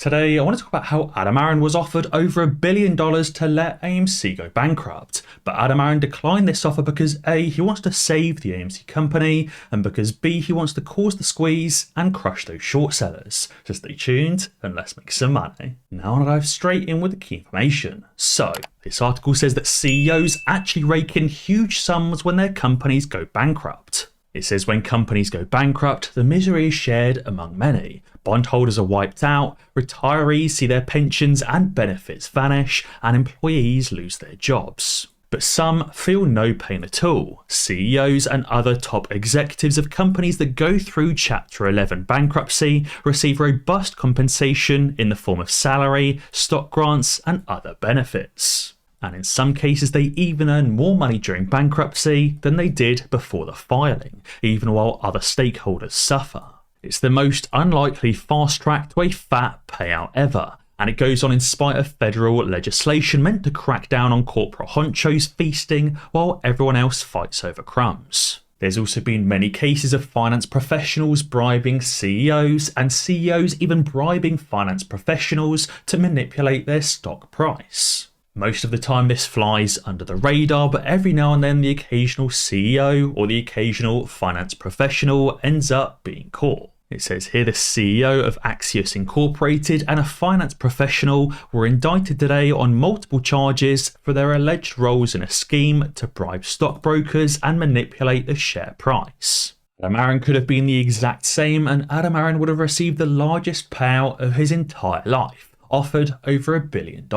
Today, I want to talk about how Adam Aron was offered over $1 billion to let AMC go bankrupt. But Adam Aron declined this offer because A, he wants to save the AMC company, and because B, he wants to cause the squeeze and crush those short sellers. So stay tuned and let's make some money. Now I'll dive straight in with the key information. So, this article says that CEOs actually rake in huge sums when their companies go bankrupt. It says when companies go bankrupt, the misery is shared among many. Bondholders are wiped out, retirees see their pensions and benefits vanish, and employees lose their jobs. But some feel no pain at all. CEOs and other top executives of companies that go through Chapter 11 bankruptcy receive robust compensation in the form of salary, stock grants, and other benefits. And in some cases they even earn more money during bankruptcy than they did before the filing, even while other stakeholders suffer. It's the most unlikely fast track to a fat payout ever, and it goes on in spite of federal legislation meant to crack down on corporate honchos feasting while everyone else fights over crumbs. There's also been many cases of finance professionals bribing CEOs, and CEOs even bribing finance professionals to manipulate their stock price. Most of the time this flies under the radar, but every now and then the occasional CEO or the occasional finance professional ends up being caught. It says here the CEO of Axios Incorporated and a finance professional were indicted today on multiple charges for their alleged roles in a scheme to bribe stockbrokers and manipulate the share price. Adam Aron could have been the exact same, and Adam Aron would have received the largest payout of his entire life, offered over $1 billion.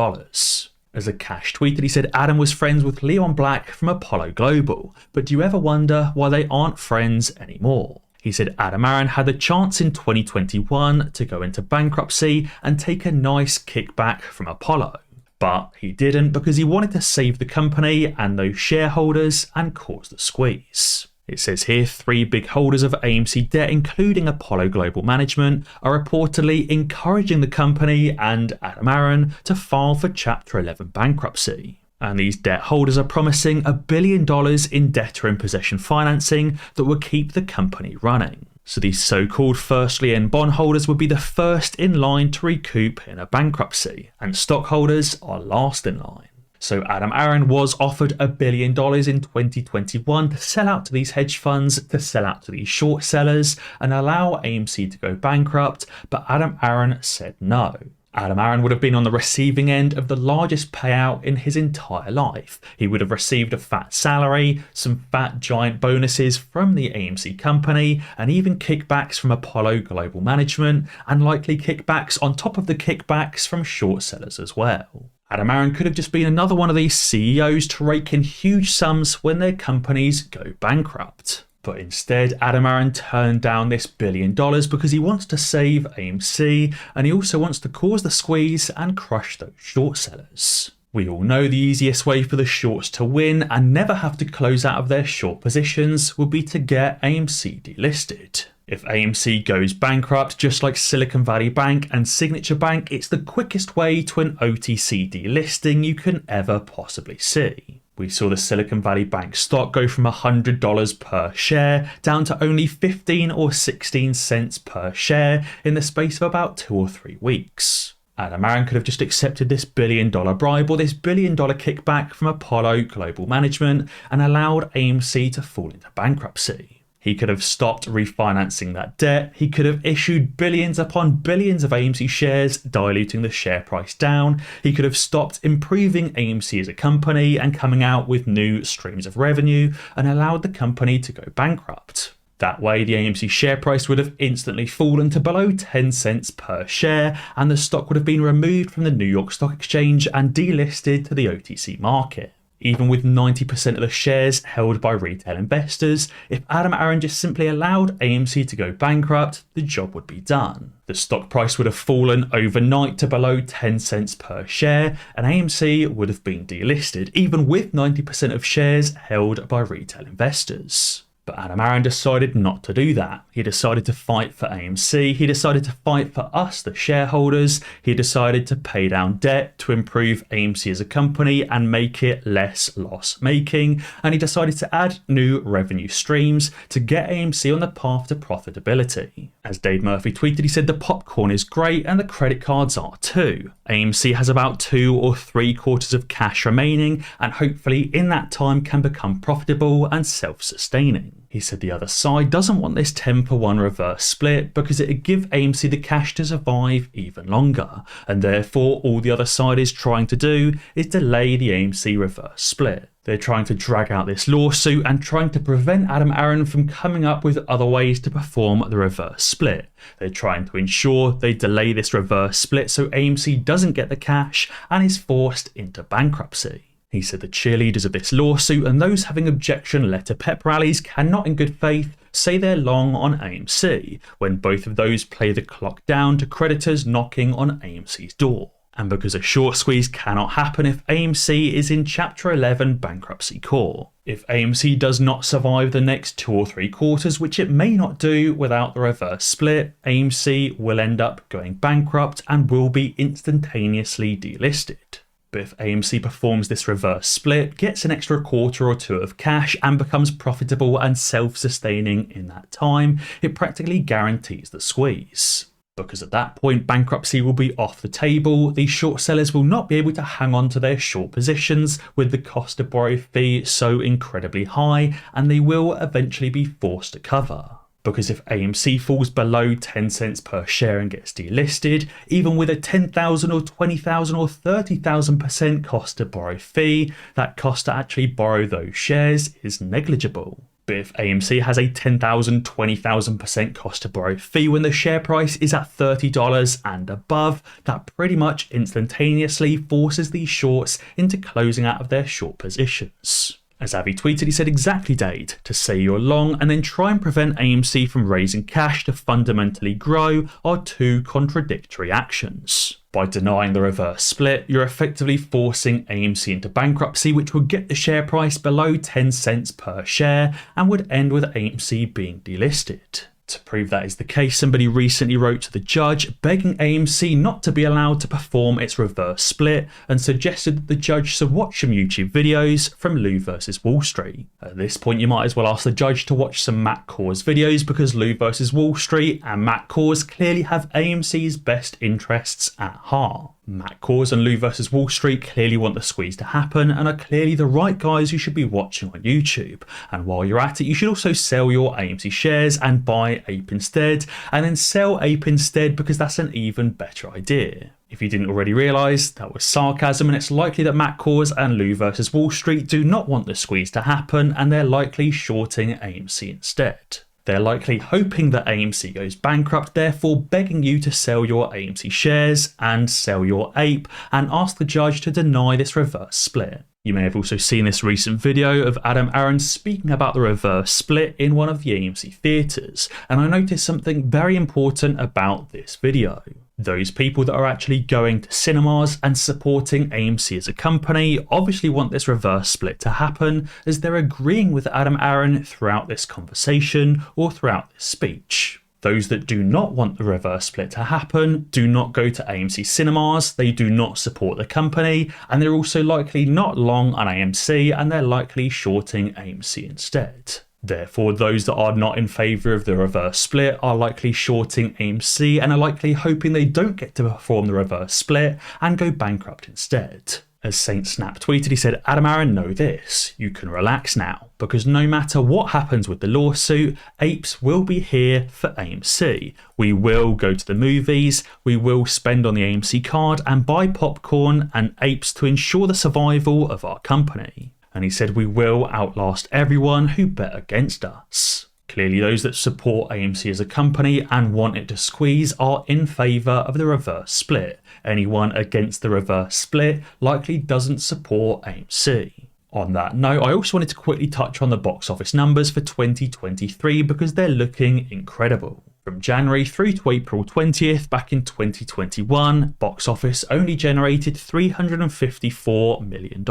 As a cash tweeted, he said Adam was friends with Leon Black from Apollo Global, but do you ever wonder why they aren't friends anymore? He said Adam Aron had the chance in 2021 to go into bankruptcy and take a nice kickback from Apollo. But he didn't because he wanted to save the company and those shareholders and cause the squeeze. It says here 3 big holders of AMC debt, including Apollo Global Management, are reportedly encouraging the company and Adam Aron to file for Chapter 11 bankruptcy. And these debt holders are promising $1 billion in debtor in possession financing that will keep the company running. So these so-called first lien bondholders would be the first in line to recoup in a bankruptcy, and stockholders are last in line. So Adam Aron was offered $1 billion in 2021 to sell out to these hedge funds, to sell out to these short sellers, and allow AMC to go bankrupt, but Adam Aron said no. Adam Aron would have been on the receiving end of the largest payout in his entire life. He would have received a fat salary, some fat giant bonuses from the AMC company, and even kickbacks from Apollo Global Management, and likely kickbacks on top of the kickbacks from short sellers as well. Adam Aron could have just been another one of these CEOs to rake in huge sums when their companies go bankrupt. But instead, Adam Aron turned down this $1 billion because he wants to save AMC, and he also wants to cause the squeeze and crush those short sellers. We all know the easiest way for the shorts to win and never have to close out of their short positions would be to get AMC delisted. If AMC goes bankrupt, just like Silicon Valley Bank and Signature Bank, it's the quickest way to an OTC delisting you can ever possibly see. We saw the Silicon Valley Bank stock go from $100 per share down to only 15 or 16 cents per share in the space of about 2 or 3 weeks. Adam Aron could have just accepted this $1 billion bribe or this $1 billion kickback from Apollo Global Management and allowed AMC to fall into bankruptcy. He could have stopped refinancing that debt. He could have issued billions upon billions of AMC shares, diluting the share price down. He could have stopped improving AMC as a company and coming out with new streams of revenue and allowed the company to go bankrupt. That way, the AMC share price would have instantly fallen to below 10 cents per share, and the stock would have been removed from the New York Stock Exchange and delisted to the OTC market. Even with 90% of the shares held by retail investors, if Adam Aron just simply allowed AMC to go bankrupt, the job would be done. The stock price would have fallen overnight to below 10 cents per share, and AMC would have been delisted, even with 90% of shares held by retail investors. But Adam Aron decided not to do that. He decided to fight for AMC. He decided to fight for us, the shareholders. He decided to pay down debt to improve AMC as a company and make it less loss-making. And he decided to add new revenue streams to get AMC on the path to profitability. As Dave Murphy tweeted, he said the popcorn is great and the credit cards are too. AMC has about 2 or 3 quarters of cash remaining and hopefully in that time can become profitable and self-sustaining. He said the other side doesn't want this 10-for-1 reverse split because it would give AMC the cash to survive even longer, and therefore all the other side is trying to do is delay the AMC reverse split. They're trying to drag out this lawsuit and trying to prevent Adam Aron from coming up with other ways to perform the reverse split. They're trying to ensure they delay this reverse split so AMC doesn't get the cash and is forced into bankruptcy. He said the cheerleaders of this lawsuit and those having objection letter pep rallies cannot in good faith say they're long on AMC, when both of those play the clock down to creditors knocking on AMC's door. And because a short squeeze cannot happen if AMC is in Chapter 11 bankruptcy court. If AMC does not survive the next 2 or 3 quarters, which it may not do without the reverse split, AMC will end up going bankrupt and will be instantaneously delisted. But if AMC performs this reverse split, gets an extra quarter or 2 of cash and becomes profitable and self-sustaining in that time, it practically guarantees the squeeze. Because at that point bankruptcy will be off the table, these short sellers will not be able to hang on to their short positions with the cost to borrow fee so incredibly high, and they will eventually be forced to cover. Because if AMC falls below 10 cents per share and gets delisted, even with a 10,000 or 20,000 or 30,000% cost to borrow fee, that cost to actually borrow those shares is negligible. But if AMC has a 10,000, 20,000% cost to borrow fee when the share price is at $30 and above, that pretty much instantaneously forces these shorts into closing out of their short positions. As Avi tweeted, he said, exactly, Dade, to say you're long and then try and prevent AMC from raising cash to fundamentally grow are 2 contradictory actions. By denying the reverse split, you're effectively forcing AMC into bankruptcy, which would get the share price below 10 cents per share and would end with AMC being delisted. To prove that is the case, somebody recently wrote to the judge begging AMC not to be allowed to perform its reverse split and suggested that the judge should watch some YouTube videos from Lou vs Wall Street. At this point you might as well ask the judge to watch some Matt Kohrs videos because Lou vs Wall Street and Matt Kohrs clearly have AMC's best interests at heart. Matt Kohrs and Lou vs Wall Street clearly want the squeeze to happen and are clearly the right guys you should be watching on YouTube. And while you're at it, you should also sell your AMC shares and buy Ape instead, and then sell Ape instead because that's an even better idea. If you didn't already realise, that was sarcasm, and it's likely that Matt Kohrs and Lou vs Wall Street do not want the squeeze to happen and they're likely shorting AMC instead. They're likely hoping that AMC goes bankrupt, therefore begging you to sell your AMC shares and sell your Ape and ask the judge to deny this reverse split. You may have also seen this recent video of Adam Aron speaking about the reverse split in one of the AMC theatres, and I noticed something very important about this video. Those people that are actually going to cinemas and supporting AMC as a company obviously want this reverse split to happen, as they're agreeing with Adam Aron throughout this conversation or throughout this speech. Those that do not want the reverse split to happen do not go to AMC cinemas, they do not support the company, and they're also likely not long on AMC and they're likely shorting AMC instead. Therefore, those that are not in favour of the reverse split are likely shorting AMC and are likely hoping they don't get to perform the reverse split and go bankrupt instead. As Saint Snap tweeted, he said, Adam Aron, know this, you can relax now, because no matter what happens with the lawsuit, apes will be here for AMC. We will go to the movies, we will spend on the AMC card and buy popcorn and apes to ensure the survival of our company. And he said we will outlast everyone who bet against us. Clearly those that support AMC as a company and want it to squeeze are in favour of the reverse split. Anyone against the reverse split likely doesn't support AMC. On that note, I also wanted to quickly touch on the box office numbers for 2023 because they're looking incredible. From January through to April 20th back in 2021, box office only generated $354 million.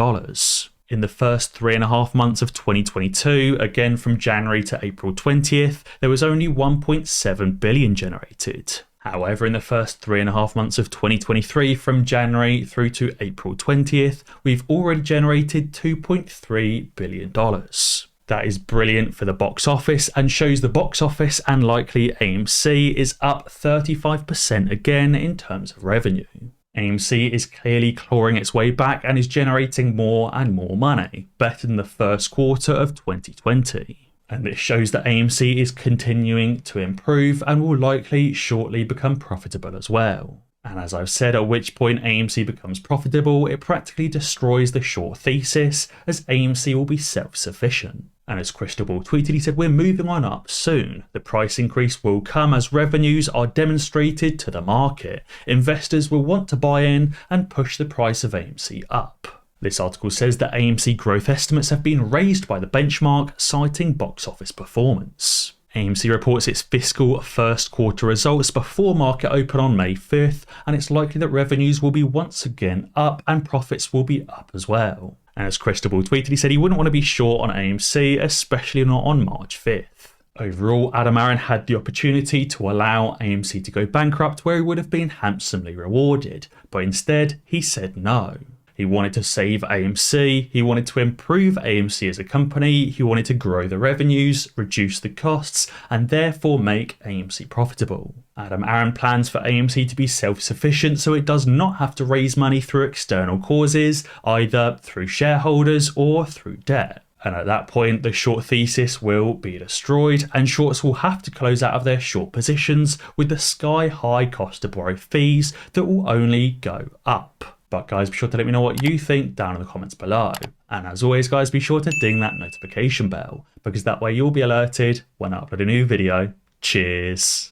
In the first 3.5 months of 2022, again from January to April 20th, there was only 1.7 billion generated. However, in the first 3.5 months of 2023, from January through to April 20th, we've already generated $2.3 billion. That is brilliant for the box office and shows the box office and likely AMC is up 35% again in terms of revenue. AMC is clearly clawing its way back and is generating more and more money, better than the first quarter of 2020. And this shows that AMC is continuing to improve and will likely shortly become profitable as well. And as I've said, at which point AMC becomes profitable, it practically destroys the short thesis as AMC will be self-sufficient. And as Crystal Ball tweeted, he said, "We're moving on up soon. The price increase will come as revenues are demonstrated to the market. Investors will want to buy in and push the price of AMC up." This article says that AMC growth estimates have been raised by the benchmark, citing box office performance. AMC reports its fiscal first quarter results before market open on May 5th, and it's likely that revenues will be once again up and profits will be up as well. And as Crystal Ball tweeted, he said he wouldn't want to be short on AMC, especially not on March 5th. Overall, Adam Aron had the opportunity to allow AMC to go bankrupt where he would have been handsomely rewarded, but instead he said no. He wanted to save AMC, he wanted to improve AMC as a company, he wanted to grow the revenues, reduce the costs, and therefore make AMC profitable. Adam Aron plans for AMC to be self-sufficient so it does not have to raise money through external causes, either through shareholders or through debt. And at that point, the short thesis will be destroyed and shorts will have to close out of their short positions with the sky-high cost to borrow fees that will only go up. But guys, be sure to let me know what you think down in the comments below. And as always guys, be sure to ding that notification bell because that way you'll be alerted when I upload a new video. Cheers.